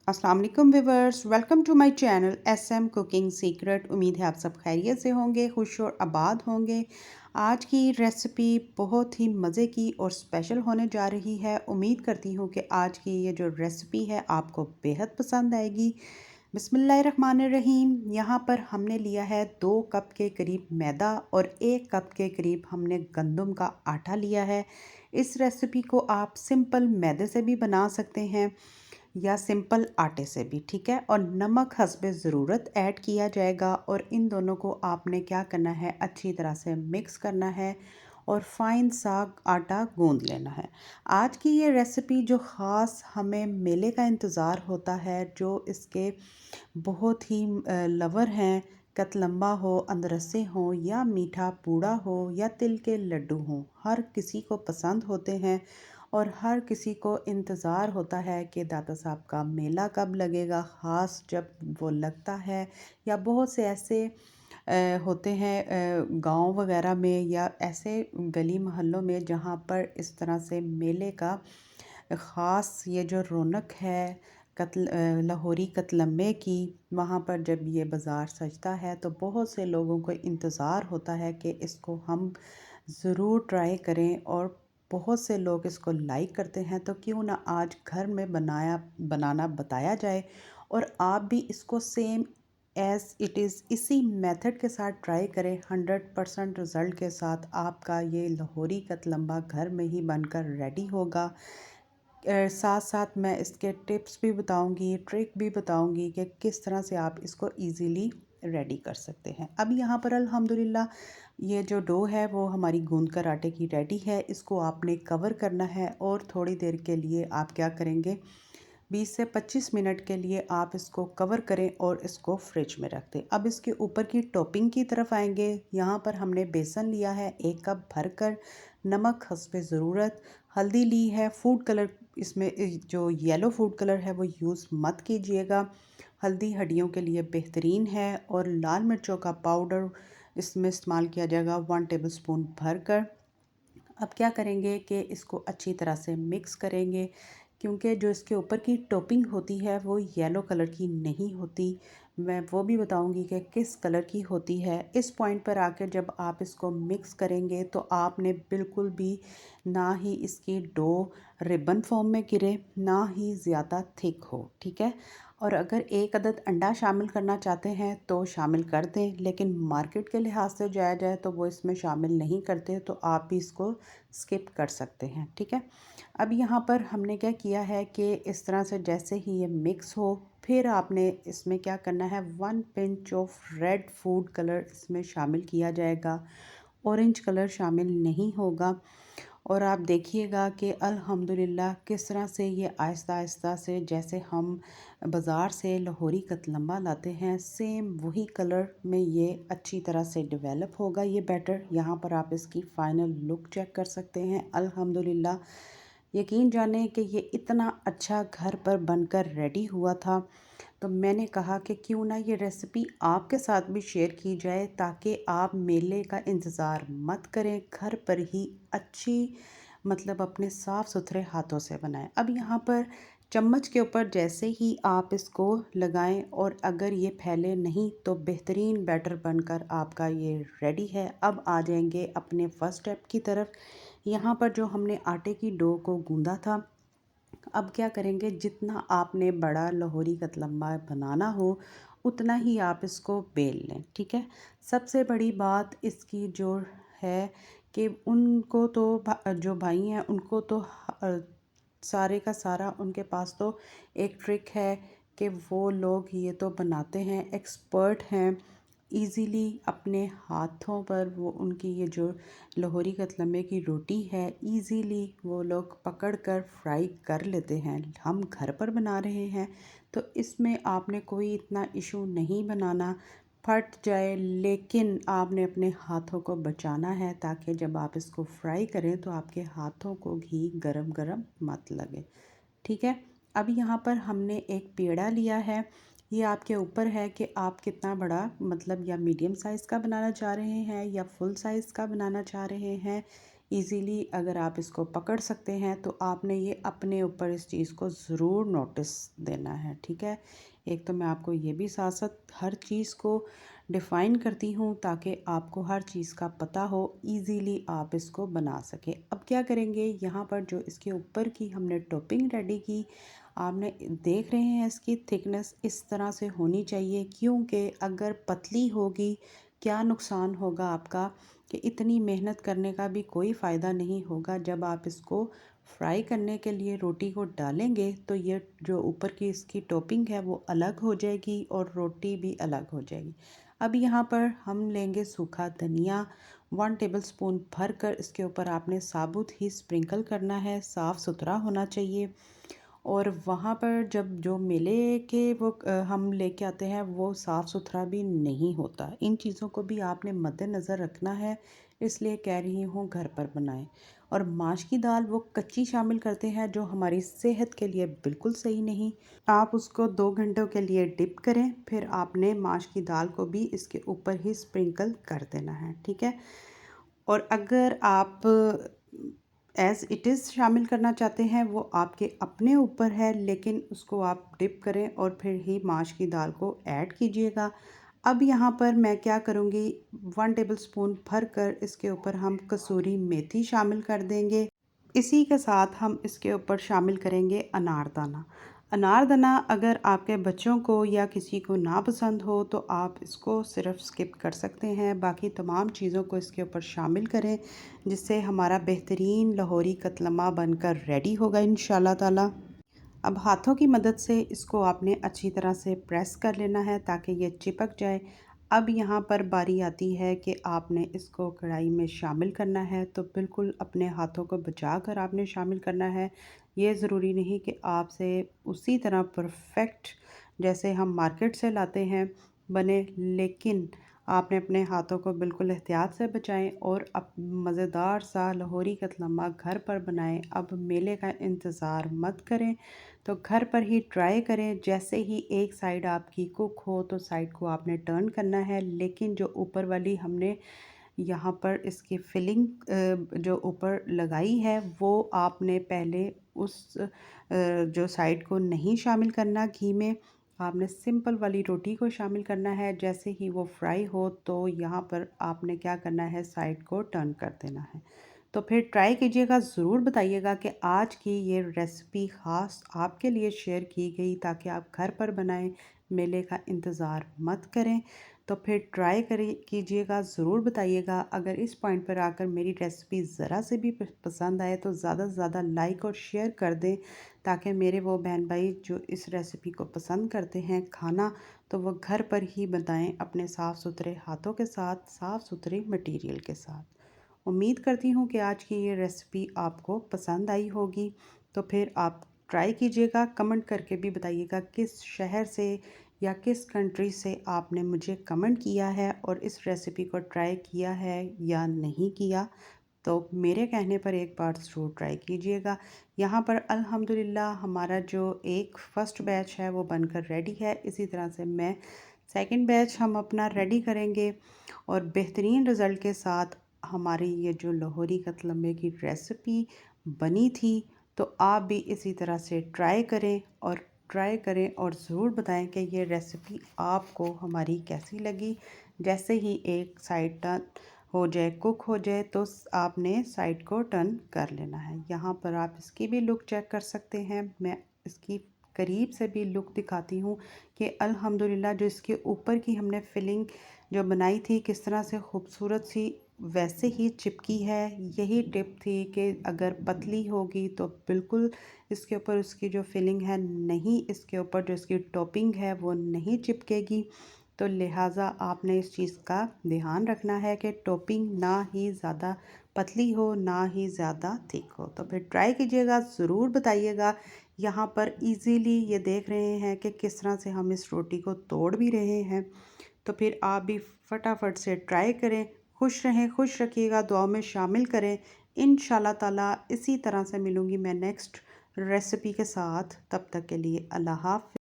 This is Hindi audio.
अस्सलाम वालेकुम viewers, welcome to my channel SM cooking secret. उम्मीद है आप सब खैरियत से होंगे, खुश और आबाद होंगे। आज की रेसिपी बहुत ही मज़े की और स्पेशल होने जा रही है। उम्मीद करती हूँ कि आज की ये जो रेसिपी है आपको बेहद पसंद आएगी। बिस्मिल्लाहिर्रहमानिर्रहीम। यहाँ पर हमने लिया है 2 कप के करीब मैदा और 1 कप के करीब हमने गंदम का आटा लिया है। इस रेसिपी को आप सिंपल मैदे से भी बना सकते हैं या सिंपल आटे से भी, ठीक है। और नमक हस्बे ज़रूरत ऐड किया जाएगा और इन दोनों को आपने क्या करना है, अच्छी तरह से मिक्स करना है और फाइन सा आटा गूंद लेना है। आज की ये रेसिपी जो ख़ास हमें मेले का इंतज़ार होता है, जो इसके बहुत ही लवर हैं, कतलम्बा हो, अदरसे हों या मीठा पूड़ा हो या तिल के लड्डू हों, हर किसी को पसंद होते हैं और हर किसी को इंतज़ार होता है कि दाता साहब का मेला कब लगेगा। ख़ास जब वो लगता है या बहुत से ऐसे होते हैं गांव वगैरह में या ऐसे गली मोहल्लों में जहाँ पर इस तरह से मेले का ख़ास ये जो रौनक है लाहौरी कतलम्मे की, वहाँ पर जब ये बाज़ार सजता है तो बहुत से लोगों को इंतज़ार होता है कि इसको हम ज़रूर ट्राई करें और बहुत से लोग इसको लाइक करते हैं। तो क्यों ना आज घर में बनाना बताया जाए और आप भी इसको सेम एज़ इट इज़ इसी मेथड के साथ ट्राई करें। 100% रिज़ल्ट के साथ आपका ये लाहौरी कतलम्बा घर में ही बनकर रेडी होगा। साथ साथ मैं इसके टिप्स भी बताऊंगी, ट्रिक भी बताऊंगी कि किस तरह से आप इसको इजीली रेडी कर सकते हैं। अब यहाँ पर अल्हम्दुलिल्लाह ये जो डो है वो हमारी गूंद कर आटे की रेडी है। इसको आपने कवर करना है और थोड़ी देर के लिए आप क्या करेंगे, 20 से 25 मिनट के लिए आप इसको कवर करें और इसको फ्रिज में रख दें। अब इसके ऊपर की टॉपिंग की तरफ आएंगे। यहाँ पर हमने बेसन लिया है 1 कप भरकर, नमक हस्बे ज़रूरत, हल्दी ली है फूड कलर, इसमें जो येलो फूड कलर है वो यूज़ मत कीजिएगा, हल्दी हड्डियों के लिए बेहतरीन है। और लाल मिर्चों का पाउडर इसमें इस्तेमाल किया जाएगा 1 टेबलस्पून भरकर। अब क्या करेंगे कि इसको अच्छी तरह से मिक्स करेंगे, क्योंकि जो इसके ऊपर की टॉपिंग होती है वो येलो कलर की नहीं होती। मैं वो भी बताऊंगी कि किस कलर की होती है। इस पॉइंट पर आकर जब आप इसको मिक्स करेंगे तो आपने बिल्कुल भी ना ही इसकी डो रिबन फॉर्म में गिरे, ना ही ज़्यादा थिक हो, ठीक है। और अगर 1 अदद अंडा शामिल करना चाहते हैं तो शामिल कर दें, लेकिन मार्केट के लिहाज से जाया जाए तो वो इसमें शामिल नहीं करते, तो आप भी इसको स्किप कर सकते हैं, ठीक है। अब यहाँ पर हमने क्या किया है कि इस तरह से जैसे ही ये मिक्स हो, फिर आपने इसमें क्या करना है, 1 pinch of red food colour इसमें शामिल किया जाएगा, ऑरेंज कलर शामिल नहीं होगा। और आप देखिएगा कि अल्हम्दुलिल्लाह किस तरह से ये आहिस्ता आहिस्ता से, जैसे हम बाज़ार से लाहौरी कतलम्बा लाते हैं, सेम वही कलर में ये अच्छी तरह से डेवलप होगा ये बैटर। यहाँ पर आप इसकी फ़ाइनल लुक चेक कर सकते हैं। अल्हम्दुलिल्लाह यकीन जाने कि ये इतना अच्छा घर पर बनकर रेडी हुआ था, तो मैंने कहा कि क्यों ना ये रेसिपी आपके साथ भी शेयर की जाए, ताकि आप मेले का इंतज़ार मत करें, घर पर ही अच्छी मतलब अपने साफ़ सुथरे हाथों से बनाएं। अब यहाँ पर चम्मच के ऊपर जैसे ही आप इसको लगाएं और अगर ये फैले नहीं तो बेहतरीन बैटर बनकर आपका ये रेडी है। अब आ जाएंगे अपने फर्स्ट स्टेप की तरफ। यहाँ पर जो हमने आटे की डो को गूंदा था, अब क्या करेंगे, जितना आपने बड़ा लाहौरी कतलम्बा बनाना हो उतना ही आप इसको बेल लें, ठीक है। सबसे बड़ी बात इसकी जो है कि उनको तो जो भाई हैं उनको तो सारे का सारा उनके पास तो एक ट्रिक है कि वो लोग ये तो बनाते हैं, एक्सपर्ट हैं, इजीली अपने हाथों पर वो उनकी ये जो लाहौरी कतलम्बे की रोटी है इजीली वो लोग पकड़ कर फ्राई कर लेते हैं। हम घर पर बना रहे हैं तो इसमें आपने कोई इतना इशू नहीं बनाना, फट जाए, लेकिन आपने अपने हाथों को बचाना है ताकि जब आप इसको फ्राई करें तो आपके हाथों को घी गरम गरम मत लगे, ठीक है। अब यहाँ पर हमने एक पेड़ा लिया है। ये आपके ऊपर है कि आप कितना बड़ा मतलब या मीडियम साइज़ का बनाना चाह रहे हैं या फुल साइज़ का बनाना चाह रहे हैं। इजीली अगर आप इसको पकड़ सकते हैं तो आपने ये अपने ऊपर इस चीज़ को ज़रूर नोटिस देना है, ठीक है। एक तो मैं आपको ये भी साथ साथ हर चीज़ को डिफ़ाइन करती हूँ ताकि आपको हर चीज़ का पता हो, इजीली आप इसको बना सकें। अब क्या करेंगे, यहाँ पर जो इसके ऊपर की हमने टॉपिंग रेडी की, आपने देख रहे हैं इसकी थिकनेस इस तरह से होनी चाहिए, क्योंकि अगर पतली होगी क्या नुकसान होगा आपका कि इतनी मेहनत करने का भी कोई फ़ायदा नहीं होगा। जब आप इसको फ्राई करने के लिए रोटी को डालेंगे तो ये जो ऊपर की इसकी टॉपिंग है वो अलग हो जाएगी और रोटी भी अलग हो जाएगी। अब यहाँ पर हम लेंगे सूखा धनिया, 1 टेबलस्पून भर कर इसके ऊपर आपने साबुत ही स्प्रिंकल करना है, साफ़ सुथरा होना चाहिए। और वहाँ पर जब जो मेले के वो हम लेके आते हैं वो साफ़ सुथरा भी नहीं होता। इन चीज़ों को भी आपने मद्देनज़र रखना है, इसलिए कह रही हूँ घर पर बनाएं। और माश की दाल वो कच्ची शामिल करते हैं जो हमारी सेहत के लिए बिल्कुल सही नहीं। आप उसको 2 घंटों के लिए डिप करें, फिर आपने माश की दाल को भी इसके ऊपर ही स्प्रिंकल कर देना है, ठीक है। और अगर आप एज़ इट इज़ शामिल करना चाहते हैं वो आपके अपने ऊपर है, लेकिन उसको आप डिप करें और फिर ही माश की दाल को ऐड कीजिएगा। अब यहाँ पर मैं क्या करूँगी, 1 टेबलस्पून भर कर इसके ऊपर हम कसूरी मेथी शामिल कर देंगे। इसी के साथ हम इसके ऊपर शामिल करेंगे अनारदाना। अनारदाना अगर आपके बच्चों को या किसी को ना पसंद हो तो आप इसको सिर्फ स्किप कर सकते हैं, बाकी तमाम चीज़ों को इसके ऊपर शामिल करें, जिससे हमारा बेहतरीन लाहौरी कतलमा बनकर रेडी होगा इंशाल्लाह ताला। अब हाथों की मदद से इसको आपने अच्छी तरह से प्रेस कर लेना है ताकि ये चिपक जाए। अब यहाँ पर बारी आती है कि आपने इसको कढ़ाई में शामिल करना है, तो बिल्कुल अपने हाथों को बचा कर आपने शामिल करना है। ये ज़रूरी नहीं कि आपसे उसी तरह परफेक्ट जैसे हम मार्केट से लाते हैं बने, लेकिन आपने अपने हाथों को बिल्कुल एहतियात से बचाएं और अब मज़ेदार सा लाहौरी कतलम्मा घर पर बनाएं। अब मेले का इंतज़ार मत करें, तो घर पर ही ट्राई करें। जैसे ही एक साइड आपकी कुक हो तो साइड को आपने टर्न करना है, लेकिन जो ऊपर वाली हमने यहाँ पर इसकी फिलिंग जो ऊपर लगाई है वो आपने पहले उस जो साइड को नहीं शामिल करना घी में, आपने सिंपल वाली रोटी को शामिल करना है। जैसे ही वो फ्राई हो तो यहाँ पर आपने क्या करना है, साइड को टर्न कर देना है। तो फिर ट्राई कीजिएगा, ज़रूर बताइएगा कि आज की ये रेसिपी ख़ास आपके लिए शेयर की गई ताकि आप घर पर बनाएं, मेले का इंतज़ार मत करें। तो फिर ट्राई करिए कीजिएगा, ज़रूर बताइएगा। अगर इस पॉइंट पर आकर मेरी रेसिपी ज़रा से भी पसंद आए तो ज़्यादा से ज़्यादा लाइक और शेयर कर दें, ताकि मेरे वो बहन भाई जो इस रेसिपी को पसंद करते हैं खाना, तो वो घर पर ही बताएं अपने साफ़ सुथरे हाथों के साथ, साफ़ सुथरे मटेरियल के साथ। उम्मीद करती हूँ कि आज की ये रेसिपी आपको पसंद आई होगी। तो फिर आप ट्राई कीजिएगा, कमेंट करके भी बताइएगा किस शहर से या किस कंट्री से आपने मुझे कमेंट किया है और इस रेसिपी को ट्राई किया है या नहीं किया। तो मेरे कहने पर एक बार ज़रूर ट्राई कीजिएगा। यहाँ पर अल्हम्दुलिल्लाह हमारा जो एक फ़र्स्ट बैच है वो बनकर रेडी है। इसी तरह से मैं सेकंड बैच हम अपना रेडी करेंगे और बेहतरीन रिज़ल्ट के साथ हमारी ये जो लाहौरी कतलम्मे की रेसिपी बनी थी, तो आप भी इसी तरह से ट्राई करें और ज़रूर बताएं कि ये रेसिपी आपको हमारी कैसी लगी। जैसे ही एक साइड टर्न हो जाए, कुक हो जाए, तो आपने साइड को टर्न कर लेना है। यहाँ पर आप इसकी भी लुक चेक कर सकते हैं। मैं इसकी करीब से भी लुक दिखाती हूँ कि अल्हम्दुलिल्लाह जो इसके ऊपर की हमने फिलिंग जो बनाई थी किस तरह से खूबसूरत सी वैसे ही चिपकी है। यही टिप थी कि अगर पतली होगी तो बिल्कुल इसके ऊपर उसकी जो फिलिंग है नहीं, इसके ऊपर जो इसकी टॉपिंग है वो नहीं चिपकेगी। तो लिहाजा आपने इस चीज़ का ध्यान रखना है कि टॉपिंग ना ही ज़्यादा पतली हो ना ही ज़्यादा थिक हो। तो फिर ट्राई कीजिएगा, ज़रूर बताइएगा। यहाँ पर इजीली ये देख रहे हैं कि किस तरह से हम इस रोटी को तोड़ भी रहे हैं। तो फिर आप भी फटाफट से ट्राई करें। खुश रहें, खुश रखिएगा, दुआओं में शामिल करें। इंशाल्लाह ताला इसी तरह से मिलूँगी मैं नेक्स्ट रेसिपी के साथ। तब तक के लिए अल्लाह हाफ़िज़।